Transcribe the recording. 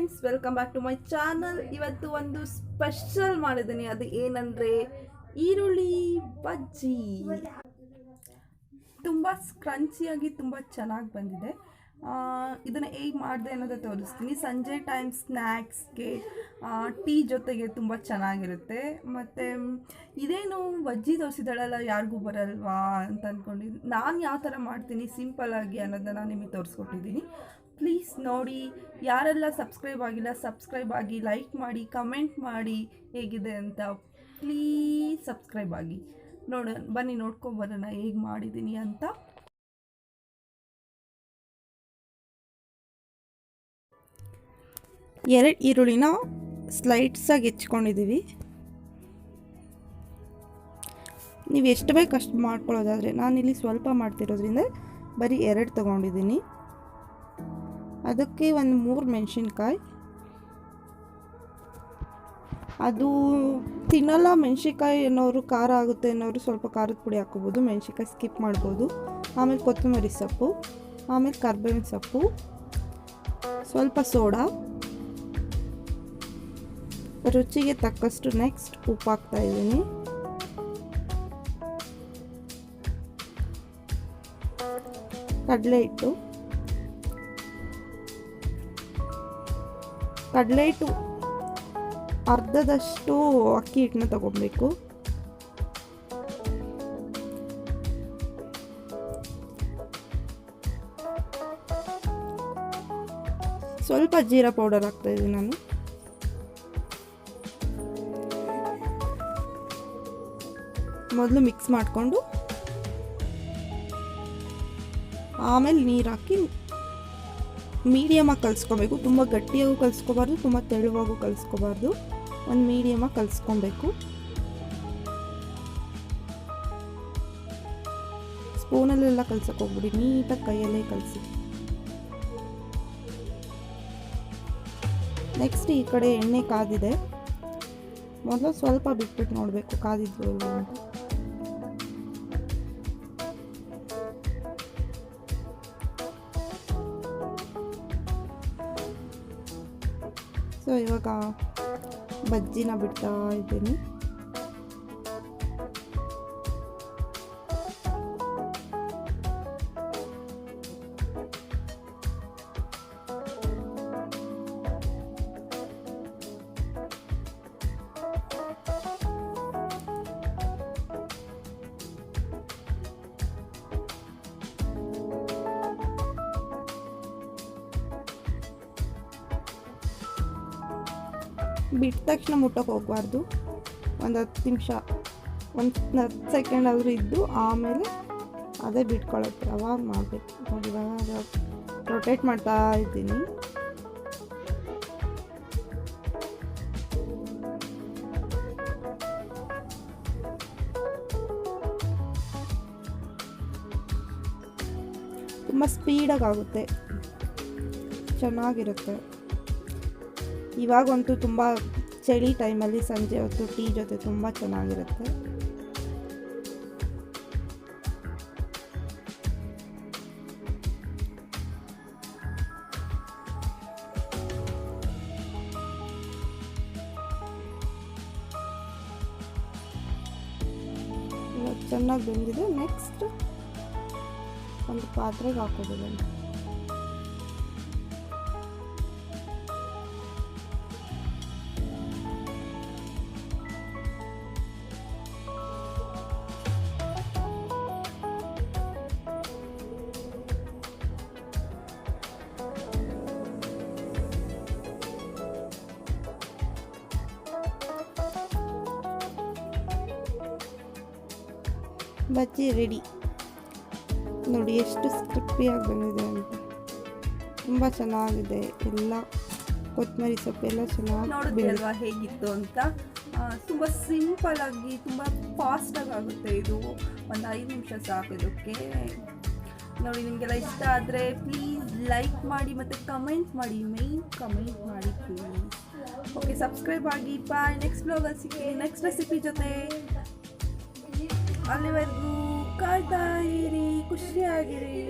Friends, welcome back to my channel. ಇವತ್ತು ಒಂದು special ಮಾಡಿದ್ದೀನಿ. ಅದು ಏನಂದರೆ ಈರುಳ್ಳಿ ಬಜ್ಜಿ. ತುಂಬ ಕ್ರಂಚಿಯಾಗಿ ತುಂಬ ಚೆನ್ನಾಗಿ ಬಂದಿದೆ. ಇದನ್ನು ಹೇಗೆ ಮಾಡಿದೆ ಅನ್ನೋದು ತೋರಿಸ್ತೀನಿ. ಸಂಜೆ ಟೈಮ್ ಸ್ನ್ಯಾಕ್ಸ್ಗೆ ಟೀ ಜೊತೆಗೆ ತುಂಬ ಚೆನ್ನಾಗಿರುತ್ತೆ. ಮತ್ತು ಇದೇನು ಬಜ್ಜಿ ತೋರಿಸಿದಾಳಲ್ಲ, ಯಾರಿಗೂ ಬರಲ್ವಾ ಅಂತ ಅಂದ್ಕೊಂಡಿದ್ದೀನಿ. ನಾನು ಯಾವ ಥರ ಮಾಡ್ತೀನಿ ಸಿಂಪಲ್ಲಾಗಿ ಅನ್ನೋದನ್ನು ನಿಮಗೆ ತೋರಿಸ್ಕೊಟ್ಟಿದ್ದೀನಿ. ಪ್ಲೀಸ್ ನೋಡಿ. ಯಾರೆಲ್ಲ ಸಬ್ಸ್ಕ್ರೈಬ್ ಆಗಿಲ್ಲ ಸಬ್ಸ್ಕ್ರೈಬ್ ಆಗಿ, ಲೈಕ್ ಮಾಡಿ, ಕಮೆಂಟ್ ಮಾಡಿ ಹೇಗಿದೆ ಅಂತ. ಪ್ಲೀಸ್ ಸಬ್ಸ್ಕ್ರೈಬ್ ಆಗಿ. ಬನ್ನಿ ನೋಡ್ಕೊಂಬರೋಣ ಹೇಗೆ ಮಾಡಿದ್ದೀನಿ ಅಂತ. ಎರಡು ಈರುಳ್ಳಿನ ಸ್ಲೈಡ್ಸಾಗಿ ಹೆಚ್ಕೊಂಡಿದ್ದೀವಿ. ನೀವು ಎಷ್ಟು ಬೇಕು ಅಷ್ಟು ಮಾಡ್ಕೊಳ್ಳೋದಾದರೆ, ನಾನಿಲ್ಲಿ ಸ್ವಲ್ಪ ಮಾಡ್ತಿರೋದ್ರಿಂದ ಬರೀ 2 ತೊಗೊಂಡಿದ್ದೀನಿ. ಅದಕ್ಕೆ ಒಂದು 3 ಮೆಣಸಿನ್ಕಾಯಿ. ಅದು ತಿನ್ನಲ್ಲ ಮೆಣಸಿನ್ಕಾಯಿ ಅನ್ನೋರು, ಖಾರ ಆಗುತ್ತೆ ಅನ್ನೋರು ಸ್ವಲ್ಪ ಖಾರದ ಪುಡಿ ಹಾಕ್ಕೋಬೋದು, ಮೆಣಸಿನ್ಕಾಯಿ ಸ್ಕಿಪ್ ಮಾಡ್ಬೋದು. ಆಮೇಲೆ ಕೊತ್ತಂಬರಿ ಸೊಪ್ಪು, ಆಮೇಲೆ ಕರ್ಬೇವಿನ ಸೊಪ್ಪು, ಸ್ವಲ್ಪ ಸೋಡಾ, ರುಚಿಗೆ ತಕ್ಕಷ್ಟು ನೆಕ್ಸ್ಟ್ ಉಪ್ಪು ಹಾಕ್ತಾ ಇದ್ದೀನಿ. ಕಡಲೆ ಹಿಟ್ಟು ಅರ್ಧದಷ್ಟು ಅಕ್ಕಿ ಹಿಟ್ಟನ್ನ ತಗೊಬೇಕು. ಸ್ವಲ್ಪ ಜೀರಾ ಪೌಡರ್ ಹಾಕ್ತಾ ಇದ್ದೀನಿ ನಾನು. ಮೊದಲು ಮಿಕ್ಸ್ ಮಾಡಿಕೊಂಡು ಆಮೇಲೆ ನೀರು ಹಾಕಿ ಮೀಡಿಯಮಾಗಿ ಕಲಿಸ್ಕೊಬೇಕು. ತುಂಬ ಗಟ್ಟಿಯಾಗೂ ಕಲಿಸ್ಕೋಬಾರ್ದು, ತುಂಬ ತೆಳುವಾಗೂ ಕಲಿಸ್ಕೋಬಾರ್ದು. ಒಂದು ಮೀಡಿಯಮಾಗಿ ಕಲಿಸ್ಕೊಬೇಕು. ಸ್ಪೂನಲ್ಲೆಲ್ಲ ಕಲ್ಸಕ್ಕೆ ಹೋಗ್ಬಿಡಿ, ನೀಟಾಗಿ ಕೈಯಲ್ಲೇ ಕಲಿಸಿ. ನೆಕ್ಸ್ಟ್ ಈ ಕಡೆ ಎಣ್ಣೆ ಕಾದಿದೆ. ಮೊದಲು ಸ್ವಲ್ಪ ಬಿಟ್ಬಿಟ್ಟು ನೋಡಬೇಕು ಕಾದಿದ್ರು ಇಲ್ಲ ಅಂತ. ಸೊ ಇವಾಗ ಬಜ್ಜಿನ ಬಿಡ್ತಾ ಇದ್ದೀನಿ. ಬಿಟ್ಟ ತಕ್ಷಣ ಮುಟ್ಟಕ್ಕೆ ಹೋಗಬಾರ್ದು. ಒಂದು 10 ನಿಮಿಷ, ಒಂದು 10 ಸೆಕೆಂಡ್ ಆದರೂ ಇದ್ದು ಆಮೇಲೆ ಅದೇ ಬಿಟ್ಕೊಳ್ಳುತ್ತೆ, ಅವಾಗ ಮಾಡಬೇಕು. ನೋಡಿ ಇವಾಗ ರೊಟೇಟ್ ಮಾಡ್ತಾ ಇದ್ದೀನಿ. ತುಂಬ ಸ್ಪೀಡಾಗಿ ಆಗುತ್ತೆ, ಚೆನ್ನಾಗಿರುತ್ತೆ. ಇವಾಗಂತೂ ತುಂಬ ಚಳಿ ಟೈಮಲ್ಲಿ ಸಂಜೆ ಹೊತ್ತು ಟೀ ಜೊತೆ ತುಂಬ ಚೆನ್ನಾಗಿರುತ್ತೆ. ಇವಾಗ ಚೆನ್ನಾಗಿ ಬೆಂದಿದೆ. ನೆಕ್ಸ್ಟ್ ಒಂದು ಪಾತ್ರೆಗೆ ಹಾಕೋದು. ಬಜ್ಜಿ ರೆಡಿ. ನೋಡಿ ಎಷ್ಟು ಕ್ರಿಸ್ಪಿಯಾಗಿ ಬಂದಿದೆ ಅಂತ, ತುಂಬ ಚೆನ್ನಾಗಿದೆ. ಎಲ್ಲ ಕೊತ್ತಂಬರಿ ಸೊಪ್ಪು ಎಲ್ಲ ಚೆನ್ನಾಗಿ ನೋಡಿದ್ರಲ್ವಾ ಹೇಗಿತ್ತು ಅಂತ. ತುಂಬ ಸಿಂಪಲ್ಲಾಗಿ ತುಂಬ ಫಾಸ್ಟಾಗಿ ಆಗುತ್ತೆ ಇದು. ಒಂದು 5 ನಿಮಿಷ ಸಾಕು ಇದಕ್ಕೆ. ನೋಡಿ ನಿಮಗೆಲ್ಲ ಇಷ್ಟ ಆದರೆ ಪ್ಲೀಸ್ ಲೈಕ್ ಮಾಡಿ ಮತ್ತು ಕಮೆಂಟ್ ಮಾಡಿ, ಮೇನ್ ಕಮೆಂಟ್ ಮಾಡಿ ಪ್ಲೀಸ್. ಓಕೆ, ಸಬ್ಸ್ಕ್ರೈಬ್ ಆಗಿ. ಬಾಯ್. ನೆಕ್ಸ್ಟ್ ಬ್ಲಾಗಲ್ಲಿ ಸಿಗ್ತೀನಿ ನೆಕ್ಸ್ಟ್ ರೆಸಿಪಿ ಜೊತೆ. ಅಲ್ಲಿವರೆಗೂ ಕಾಯ್ತಾ ಇರಿ, ಖುಷಿಯಾಗಿರಿ.